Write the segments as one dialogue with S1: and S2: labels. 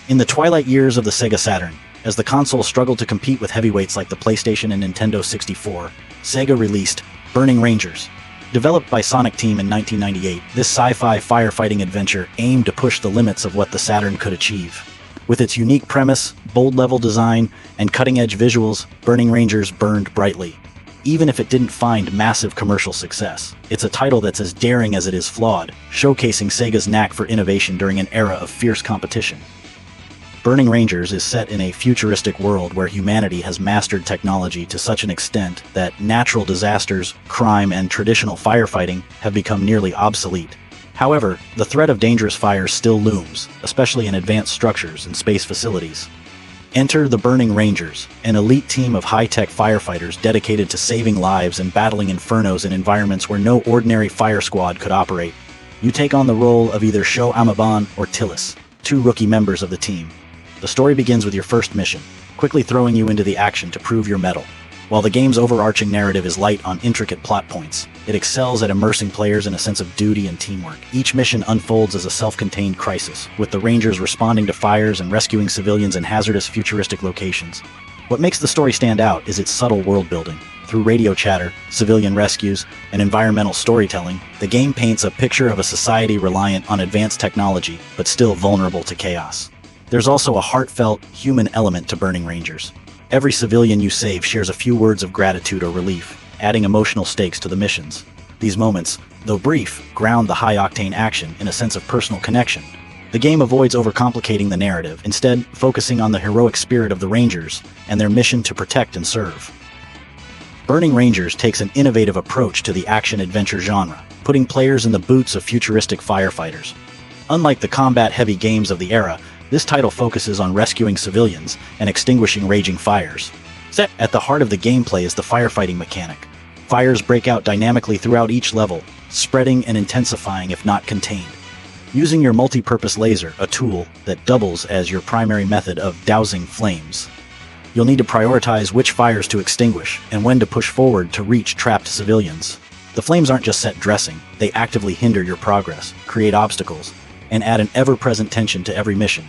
S1: In the twilight years of the Sega Saturn, as the console struggled to compete with heavyweights like the PlayStation and Nintendo 64, Sega released Burning Rangers. Developed by Sonic Team in 1998, this sci-fi firefighting adventure aimed to push the limits of what the Saturn could achieve. With its unique premise, bold level design, and cutting-edge visuals, Burning Rangers burned brightly. Even if it didn't find massive commercial success, it's a title that's as daring as it is flawed, showcasing Sega's knack for innovation during an era of fierce competition. Burning Rangers is set in a futuristic world where humanity has mastered technology to such an extent that natural disasters, crime, and traditional firefighting have become nearly obsolete. However, the threat of dangerous fires still looms, especially in advanced structures and space facilities. Enter the Burning Rangers, an elite team of high-tech firefighters dedicated to saving lives and battling infernos in environments where no ordinary fire squad could operate. You take on the role of either Sho Amaban or Tillis, two rookie members of the team. The story begins with your first mission, quickly throwing you into the action to prove your mettle. While the game's overarching narrative is light on intricate plot points, it excels at immersing players in a sense of duty and teamwork. Each mission unfolds as a self-contained crisis, with the Rangers responding to fires and rescuing civilians in hazardous futuristic locations. What makes the story stand out is its subtle world-building. Through radio chatter, civilian rescues, and environmental storytelling, the game paints a picture of a society reliant on advanced technology, but still vulnerable to chaos. There's also a heartfelt, human element to Burning Rangers. Every civilian you save shares a few words of gratitude or relief, adding emotional stakes to the missions. These moments, though brief, ground the high-octane action in a sense of personal connection. The game avoids overcomplicating the narrative, instead focusing on the heroic spirit of the Rangers and their mission to protect and serve. Burning Rangers takes an innovative approach to the action-adventure genre, putting players in the boots of futuristic firefighters. Unlike the combat-heavy games of the era, this title focuses on rescuing civilians and extinguishing raging fires. Set at the heart of the gameplay is the firefighting mechanic. Fires break out dynamically throughout each level, spreading and intensifying if not contained. Using your multi-purpose laser, a tool that doubles as your primary method of dousing flames, you'll need to prioritize which fires to extinguish and when to push forward to reach trapped civilians. The flames aren't just set dressing, they actively hinder your progress, create obstacles, and add an ever-present tension to every mission.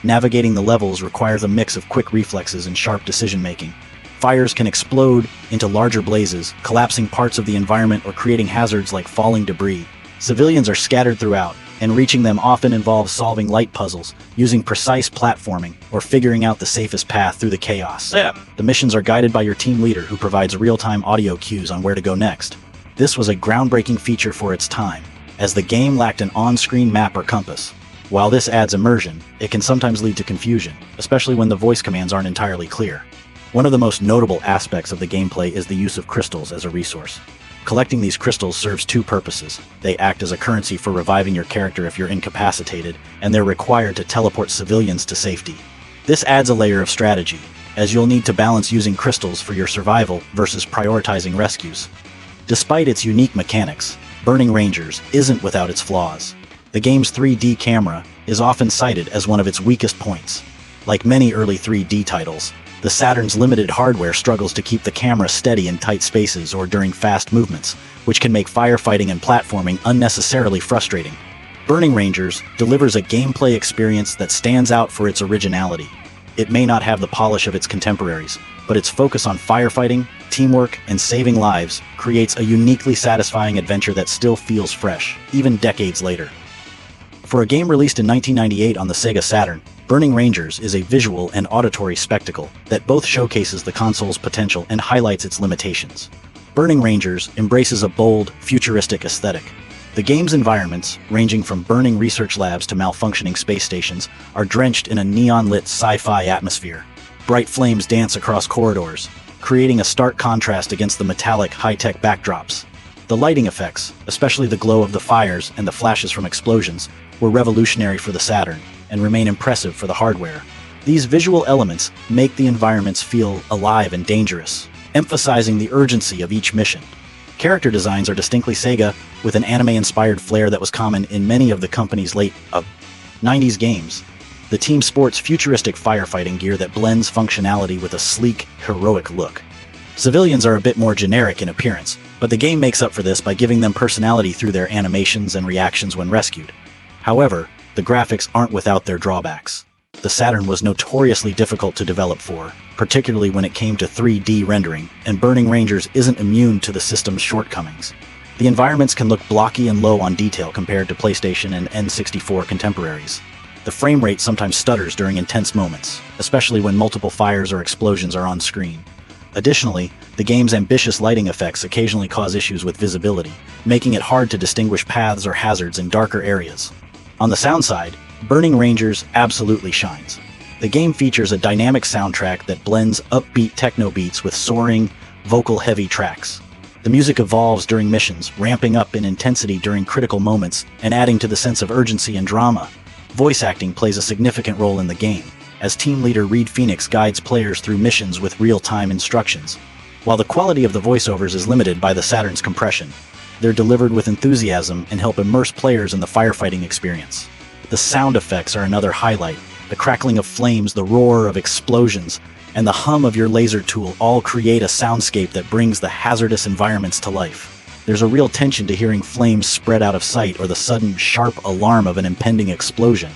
S1: Navigating the levels requires a mix of quick reflexes and sharp decision-making. Fires can explode into larger blazes, collapsing parts of the environment or creating hazards like falling debris. Civilians are scattered throughout, and reaching them often involves solving light puzzles, using precise platforming, or figuring out the safest path through the chaos. The missions are guided by your team leader, who provides real-time audio cues on where to go next. This was a groundbreaking feature for its time, as the game lacked an on-screen map or compass. While this adds immersion, it can sometimes lead to confusion, especially when the voice commands aren't entirely clear. One of the most notable aspects of the gameplay is the use of crystals as a resource. Collecting these crystals serves two purposes. They act as a currency for reviving your character if you're incapacitated, and they're required to teleport civilians to safety. This adds a layer of strategy, as you'll need to balance using crystals for your survival versus prioritizing rescues. Despite its unique mechanics, Burning Rangers isn't without its flaws. The game's 3D camera is often cited as one of its weakest points. Like many early 3D titles, the Saturn's limited hardware struggles to keep the camera steady in tight spaces or during fast movements, which can make firefighting and platforming unnecessarily frustrating. Burning Rangers delivers a gameplay experience that stands out for its originality. It may not have the polish of its contemporaries, but its focus on firefighting, teamwork, and saving lives creates a uniquely satisfying adventure that still feels fresh, even decades later. For a game released in 1998 on the Sega Saturn, Burning Rangers is a visual and auditory spectacle that both showcases the console's potential and highlights its limitations. Burning Rangers embraces a bold, futuristic aesthetic. The game's environments, ranging from burning research labs to malfunctioning space stations, are drenched in a neon-lit sci-fi atmosphere. Bright flames dance across corridors, creating a stark contrast against the metallic, high-tech backdrops. The lighting effects, especially the glow of the fires and the flashes from explosions, were revolutionary for the Saturn and remain impressive for the hardware. These visual elements make the environments feel alive and dangerous, emphasizing the urgency of each mission. Character designs are distinctly Sega, with an anime-inspired flair that was common in many of the company's late 90s games. The team sports futuristic firefighting gear that blends functionality with a sleek, heroic look. Civilians are a bit more generic in appearance, but the game makes up for this by giving them personality through their animations and reactions when rescued. However, the graphics aren't without their drawbacks. The Saturn was notoriously difficult to develop for, particularly when it came to 3D rendering, and Burning Rangers isn't immune to the system's shortcomings. The environments can look blocky and low on detail compared to PlayStation and N64 contemporaries. The frame rate sometimes stutters during intense moments, especially when multiple fires or explosions are on screen. Additionally, the game's ambitious lighting effects occasionally cause issues with visibility, making it hard to distinguish paths or hazards in darker areas. On the sound side, Burning Rangers absolutely shines. The game features a dynamic soundtrack that blends upbeat techno beats with soaring, vocal-heavy tracks. The music evolves during missions, ramping up in intensity during critical moments and adding to the sense of urgency and drama. Voice acting plays a significant role in the game, as team leader Reed Phoenix guides players through missions with real-time instructions. While the quality of the voiceovers is limited by the Saturn's compression, they're delivered with enthusiasm and help immerse players in the firefighting experience. The sound effects are another highlight. The crackling of flames, the roar of explosions, and the hum of your laser tool all create a soundscape that brings the hazardous environments to life. There's a real tension to hearing flames spread out of sight or the sudden, sharp alarm of an impending explosion.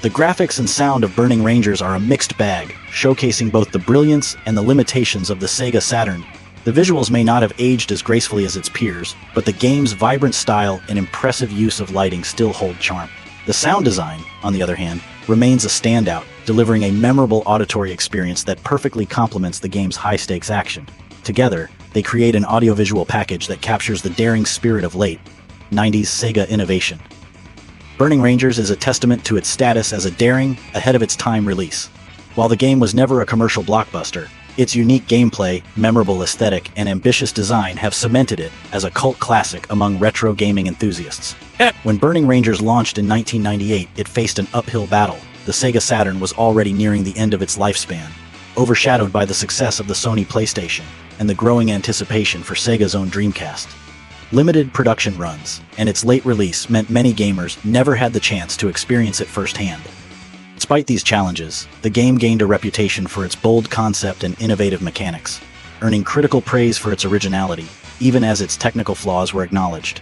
S1: The graphics and sound of Burning Rangers are a mixed bag, showcasing both the brilliance and the limitations of the Sega Saturn. The visuals may not have aged as gracefully as its peers, but the game's vibrant style and impressive use of lighting still hold charm. The sound design, on the other hand, remains a standout, delivering a memorable auditory experience that perfectly complements the game's high-stakes action. Together, they create an audiovisual package that captures the daring spirit of late 90s Sega innovation. Burning Rangers is a testament to its status as a daring, ahead-of-its-time release. While the game was never a commercial blockbuster, its unique gameplay, memorable aesthetic, and ambitious design have cemented it as a cult classic among retro gaming enthusiasts. When Burning Rangers launched in 1998, it faced an uphill battle. The Sega Saturn was already nearing the end of its lifespan, overshadowed by the success of the Sony PlayStation and the growing anticipation for Sega's own Dreamcast. Limited production runs and its late release meant many gamers never had the chance to experience it firsthand. Despite these challenges, the game gained a reputation for its bold concept and innovative mechanics, earning critical praise for its originality, even as its technical flaws were acknowledged.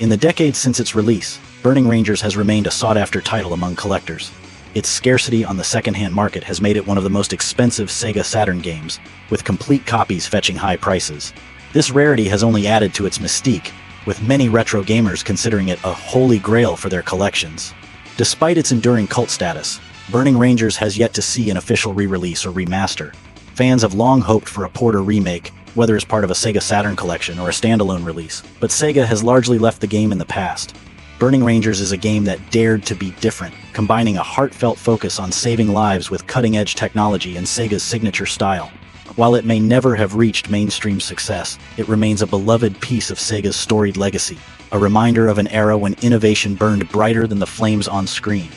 S1: In the decades since its release, Burning Rangers has remained a sought-after title among collectors. Its scarcity on the second-hand market has made it one of the most expensive Sega Saturn games, with complete copies fetching high prices. This rarity has only added to its mystique, with many retro gamers considering it a holy grail for their collections. Despite its enduring cult status, Burning Rangers has yet to see an official re-release or remaster. Fans have long hoped for a port or remake, whether as part of a Sega Saturn collection or a standalone release, but Sega has largely left the game in the past. Burning Rangers is a game that dared to be different, combining a heartfelt focus on saving lives with cutting-edge technology and Sega's signature style. While it may never have reached mainstream success, it remains a beloved piece of Sega's storied legacy, a reminder of an era when innovation burned brighter than the flames on screen.